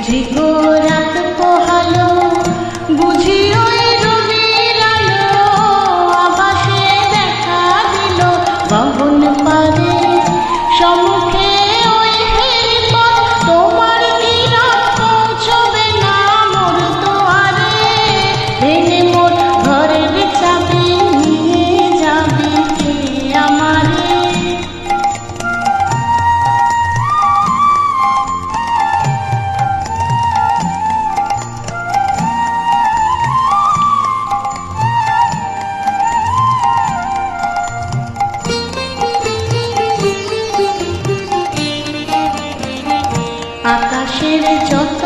বুঝি গো রাত পোহালো, বুঝি ওই রবির আলো আভাসে দেখা দিল গগন পারে সম্মুখে ওই হেরিপথ। তোমার কি রাত পৌঁছবে না মোর দুয়ারে, ভেঙে মোর ঘরের চাবি নিয়ে যাবি কে আমারে। আকাশের যত